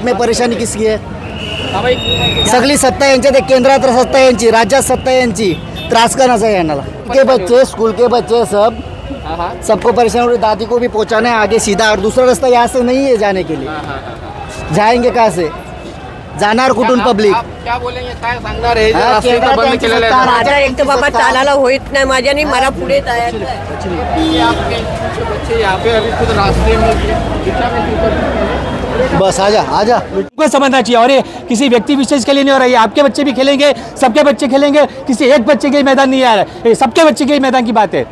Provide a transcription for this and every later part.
में परेशानी किसकी आहे? सगळी सत्ता यांच्यात आहे, केंद्रात सत्ता यांची, राज्यात सत्ता यांची. त्रास करना है यांना. के बच्चे, स्कूल के बच्चे सबको परेशान हो रही. दादी को भी पहुंचाना है आगे सीधा, और दूसरा रास्ता यहाँ से नहीं है जाने के लिए. जाएंगे कहाँ से? जाणार कुठून पब्लिक? क्या बोलेंगे, काय सांगणार आहे? रस्ते तर बंद केलेले आहेत. माझा एक तर बाबा चालायला होत नाही माझ्याने, मला पुढे जायचं आहे. आपके बच्चे यहाँ पे अभी खुद रास्ते में बस आजा आजा. को समझना चाहिए, और ये किसी व्यक्ति विशेष के लिए नहीं हो रहा है. आपके बच्चे भी खेलेंगे, सबके बच्चे खेलेंगे, किसी एक बच्चे के मैदान नहीं आ रहा है. ये सबके बच्चे के मैदान की बात है.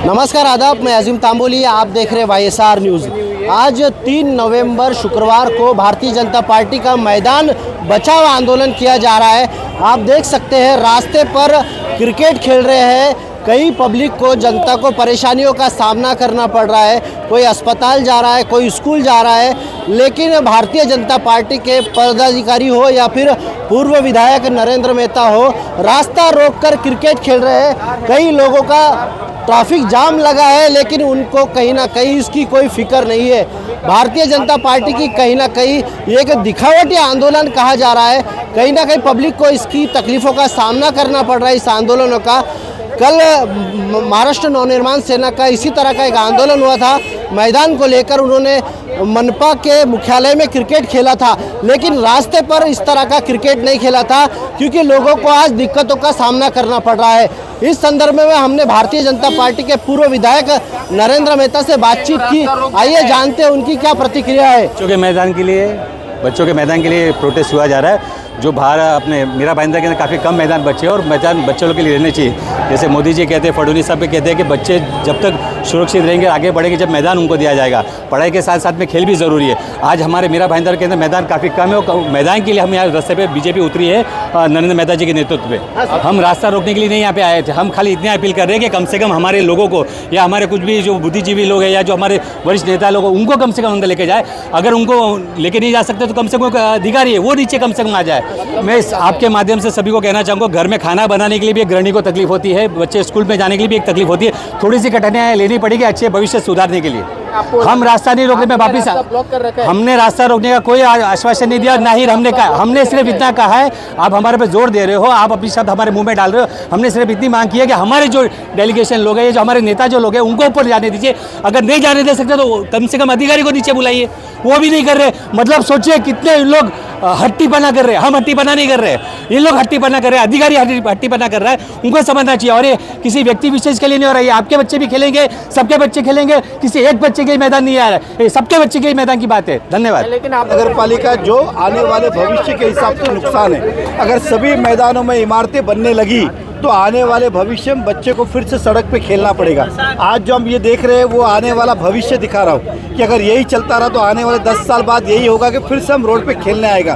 नमस्कार आदाब, मैं अजीम तांबोली, आप देख रहे YSR न्यूज़. आज 3 नवंबर शुक्रवार को भारतीय जनता पार्टी का मैदान बचाओ आंदोलन किया जा रहा है. आप देख सकते हैं रास्ते पर क्रिकेट खेल रहे हैं. कई पब्लिक को, जनता को परेशानियों का सामना करना पड़ रहा है. कोई अस्पताल जा रहा है, कोई स्कूल जा रहा है, लेकिन भारतीय जनता पार्टी के पदाधिकारी हो या फिर पूर्व विधायक नरेंद्र मेहता हो, रास्ता रोककर क्रिकेट खेल रहे हैं. कई लोगों का ट्रैफिक जाम लगा है, लेकिन उनको कहीं ना कहीं इसकी कोई फिक्र नहीं है. भारतीय जनता पार्टी की कहीं ना कहीं एक दिखावटी आंदोलन कहा जा रहा है. कहीं ना कहीं पब्लिक को इसकी तकलीफ़ों का सामना करना पड़ रहा है इस आंदोलनों का. कल महाराष्ट्र नवनिर्माण सेना का इसी तरह का एक आंदोलन हुआ था. मैदान को लेकर उन्होंने मनपा के मुख्यालय में क्रिकेट खेला था, लेकिन रास्ते पर इस तरह का क्रिकेट नहीं खेला था, क्योंकि लोगों को आज दिक्कतों का सामना करना पड़ रहा है. इस संदर्भ में हमने भारतीय जनता पार्टी के पूर्व विधायक नरेंद्र मेहता से बातचीत की. आइए जानते हैं उनकी क्या प्रतिक्रिया है. बच्चों के मैदान के लिए प्रोटेस्ट हुआ जा रहा है. जो बाहर अपने मीरा भाईंदर के अंदर काफ़ी कम मैदान बचे और मैदान बच्चों लोग के लिए रहने चाहिए. जैसे मोदी जी कहते हैं, फडणवीस साहब भी कहते हैं कि बच्चे जब तक सुरक्षित रहेंगे, आगे बढ़ेंगे, जब मैदान उनको दिया जाएगा. पढ़ाई के साथ साथ में खेल भी ज़रूरी है. आज हमारे मीरा भाईंदर के अंदर मैदान काफ़ी कम है, और मैदान के लिए हम यहाँ रास्ते पे बीजेपी उतरी है नरेंद्र मेहता जी के नेतृत्व में. हम रास्ता रोकने के लिए नहीं यहाँ पे आए थे. हम खाली इतनी अपील कर रहे हैं कि कम से कम हमारे लोगों को, या हमारे कुछ भी जो बुद्धिजीवी लोग हैं या जो हमारे वरिष्ठ नेता लोग हैं, उनको कम से कम अंदर लेके जाए. अगर उनको लेके नहीं जा सकते तो कम से कम अधिकारी है वो नीचे कम से कम आ जाए. मैं आपके माध्यम से सभी को कहना चाहूँगा, घर में खाना बनाने के लिए भी एक गृहिणी को तकलीफ होती है, बच्चे स्कूल में जाने के लिए भी एक तकलीफ होती है. थोड़ी सी कठिनाइयाँ लेनी पड़ेगी अच्छे भविष्य सुधारने के लिए. हम रास्ता नहीं रोकने में वापिस, हमने रास्ता रोकने का कोई आश्वासन नहीं दिया, ना ही हमने कहा. हमने सिर्फ इतना कहा है, आप हमारे पे जोर दे रहे हो, आप अपनी शब्द हमारे मुंह में डाल रहे हो. हमने सिर्फ इतनी मांग की है कि हमारे जो डेलीगेशन लोग हैं, जो हमारे नेता जो लोग हैं, उनको ऊपर जाने दीजिए. अगर नहीं जाने दे सकते तो कम से कम अधिकारी को नीचे बुलाइए. वो भी नहीं कर रहे. मतलब सोचिए कितने लोग हट्टीपना कर रहे हैं. हम हट्टीपना नहीं कर रहे, ये लोग हट्टीपना कर रहे हैं, अधिकारी हट्टीपना कर रहा है. उनको समझना चाहिए, और ये किसी व्यक्ति विशेष के लिए नहीं हो रहा है. आपके बच्चे भी खेलेंगे, सबके बच्चे खेलेंगे, किसी एक बच्चे के मैदान नहीं आ रहा है. ये सबके बच्चे के मैदान की बात है. धन्यवाद. लेकिन आप नगर पालिका जो आने वाले भविष्य के हिसाब से नुकसान है, अगर सभी मैदानों में इमारतें बनने लगी तो आने वाले भविष्य में बच्चे को फिर से सड़क पे खेलना पड़ेगा. आज जो हम ये देख रहे हैं वो आने वाला भविष्य दिखा रहा हूँ कि अगर यही चलता रहा तो आने वाले 10 साल बाद यही होगा कि फिर से हम रोड पे खेलने आएगा.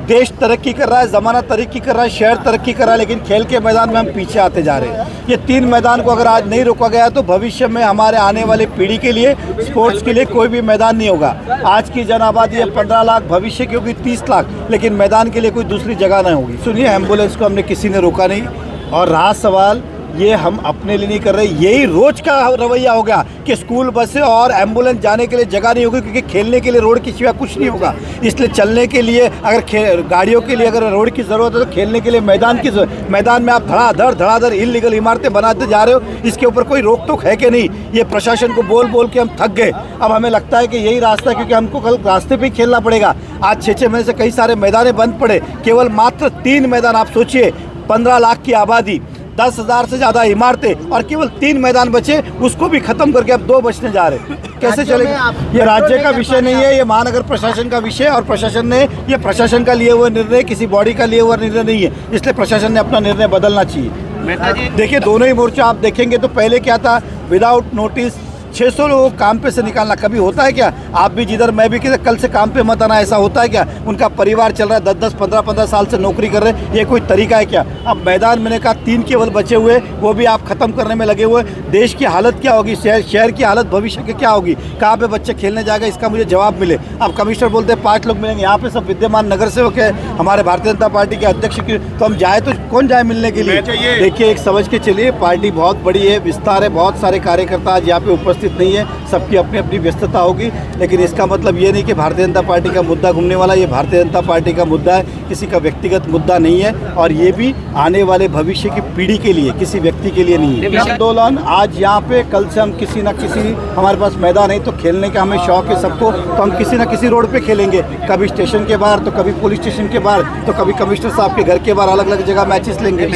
देश तरक्की कर रहा है, ज़माना तरक्की कर रहा है, शहर तरक्की कर रहा है, लेकिन खेल के मैदान में हम पीछे आते जा रहे हैं. ये 3 मैदान को अगर आज नहीं रोका गया तो भविष्य में हमारे आने वाले पीढ़ी के लिए स्पोर्ट्स के लिए कोई भी मैदान नहीं होगा. आज की जन आबादी है 15 लाख, भविष्य की होगी 30 लाख, लेकिन मैदान के लिए कोई दूसरी जगह नहीं होगी. सुनिए, एम्बुलेंस को हमने किसी ने रोका नहीं, और रहा सवाल ये हम अपने लिए नहीं कर रहे. यही रोज का रवैया हो गया कि स्कूल बसें और एम्बुलेंस जाने के लिए जगह नहीं होगी, क्योंकि खेलने के लिए रोड की सिवा कुछ नहीं होगा. इसलिए चलने के लिए अगर गाड़ियों के लिए अगर रोड की ज़रूरत है तो खेलने के लिए मैदान में आप धड़ाधड़ इल्लीगल इमारतें बनाते जा रहे हो. इसके ऊपर कोई रोक टोक है कि नहीं? ये प्रशासन को बोल के हम थक गए. अब हमें लगता है कि यही रास्ता है, क्योंकि हमको कल रास्ते पर ही खेलना पड़ेगा. आज 6 महीने से कई सारे मैदान बंद पड़े. केवल मात्र 3 मैदान. आप सोचिए, 15 लाख की आबादी, 10,000 से ज़्यादा इमारतें, और केवल 3 मैदान बचे, उसको भी खत्म करके अब 2 बचने जा रहे. कैसे चलेगा? ये राज्य का विषय नहीं है, ये महानगर प्रशासन का विषय है, और प्रशासन ने, ये प्रशासन का लिए हुआ निर्णय, किसी बॉडी का लिए हुआ निर्णय नहीं है. इसलिए प्रशासन ने अपना निर्णय बदलना चाहिए. देखिए, दोनों ही मोर्चा आप देखेंगे तो पहले क्या था, विदाउट नोटिस 600 लोगों को काम पे से निकालना कभी होता है क्या? आप भी जिधर मैं भी किधर, कल से काम पे मत आना, ऐसा होता है क्या? उनका परिवार चल रहा है, 10-10 15-15 साल से नौकरी कर रहे हैं, ये कोई तरीका है क्या? अब मैदान मैंने कहा 3 केवल बचे हुए, वो भी आप खत्म करने में लगे हुए। देश की हालत क्या होगी, शहर की हालत भविष्य की क्या होगी, कहाँ पे बच्चे खेलने जाएगा, इसका मुझे जवाब मिले। अब कमिश्नर बोलते हैं 5 लोग मिलेंगे, यहाँ पे सब विद्यमान नगर सेवक है, हमारे भारतीय जनता पार्टी के अध्यक्ष की, तो हम जाए तो कौन जाए मिलने के लिए? देखिए, एक समझ के चलिए, पार्टी बहुत बड़ी है, विस्तार है, बहुत सारे कार्यकर्ता आज यहाँ पे उपस्थित नहीं है, सबकी अपनी अपनी व्यस्तता होगी, लेकिन इसका मतलब ये नहीं कि भारतीय जनता पार्टी का मुद्दा घूमने वाला, ये भारतीय जनता पार्टी का मुद्दा है, किसी का व्यक्तिगत मुद्दा नहीं है, और ये भी आने वाले भविष्य की पीढ़ी के लिए, किसी व्यक्ति के लिए नहीं है। आंदोलन आज यहाँ पे, कल से हम किसी न किसी, हमारे पास मैदान है तो खेलने का हमें शौक है सबको, तो हम किसी न किसी रोड पे खेलेंगे, कभी स्टेशन के बाहर, तो कभी पुलिस स्टेशन के बाहर, तो कभी कमिश्नर साहब के घर के बाहर, अलग अलग जगह मैचेस लेंगे।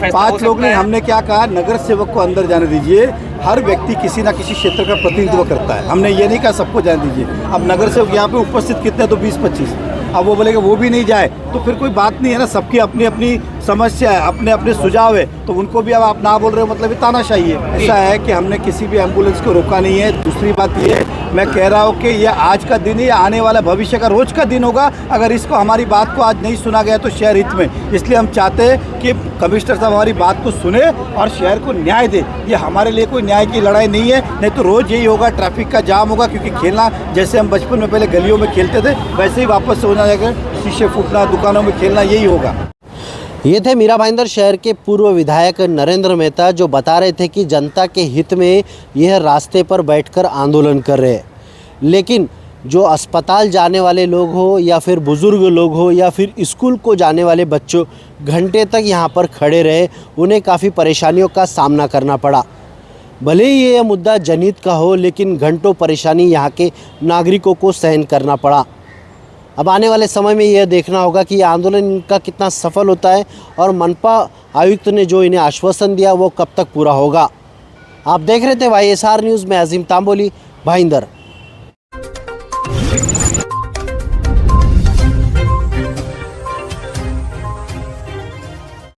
5 लोग नहीं, हमने क्या कहा, नगर सेवक को अंदर जाने दीजिए, हर व्यक्ति किसी ना किसी क्षेत्र का प्रतिनिधित्व करता है, हमने ये नहीं कहा सबको जाने दीजिए। अब नगर सेवक यहाँ पे उपस्थित कितने, तो 20-25, अब वो बोलेगा वो भी नहीं जाए तो फिर कोई बात नहीं है ना, सबकी अपनी अपनी समस्या है, अपने अपने सुझाव है, तो उनको भी अब आप ना बोल रहे हो मतलब ये तानाशाही है। ऐसा है कि हमने किसी भी एम्बुलेंस को रोका नहीं है। दूसरी बात ये है, मैं कह रहा हूँ कि ये आज का दिन ही आने वाला भविष्य का रोज का दिन होगा, अगर इसको हमारी बात को आज नहीं सुना गया तो शहर हित में, इसलिए हम चाहते हैं कि कमिश्नर साहब हमारी बात को सुने और शहर को न्याय दे। ये हमारे लिए कोई न्याय की लड़ाई नहीं है, नहीं तो रोज़ यही होगा, ट्रैफिक का जाम होगा, क्योंकि खेलना जैसे हम बचपन में पहले गलियों में खेलते थे वैसे ही वापस से होना जाएगा, शीशे फूटना, दुकानों में खेलना, यही होगा। ये थे मीरा भाईंदर शहर के पूर्व विधायक नरेंद्र मेहता, जो बता रहे थे कि जनता के हित में यह रास्ते पर बैठकर आंदोलन कर रहे हैं, लेकिन जो अस्पताल जाने वाले लोग हो या फिर बुज़ुर्ग लोग हो या फिर स्कूल को जाने वाले बच्चों घंटे तक यहाँ पर खड़े रहे, उन्हें काफ़ी परेशानियों का सामना करना पड़ा। भले ही ये मुद्दा जनहित का हो, लेकिन घंटों परेशानी यहाँ के नागरिकों को सहन करना पड़ा। अब आने वाले समय में यह देखना होगा कि यह आंदोलन इनका कितना सफल होता है और मनपा आयुक्त ने जो इन्हें आश्वासन दिया वो कब तक पूरा होगा। आप देख रहे थे YSR न्यूज़ में अजीम तांबोली, भाईंदर।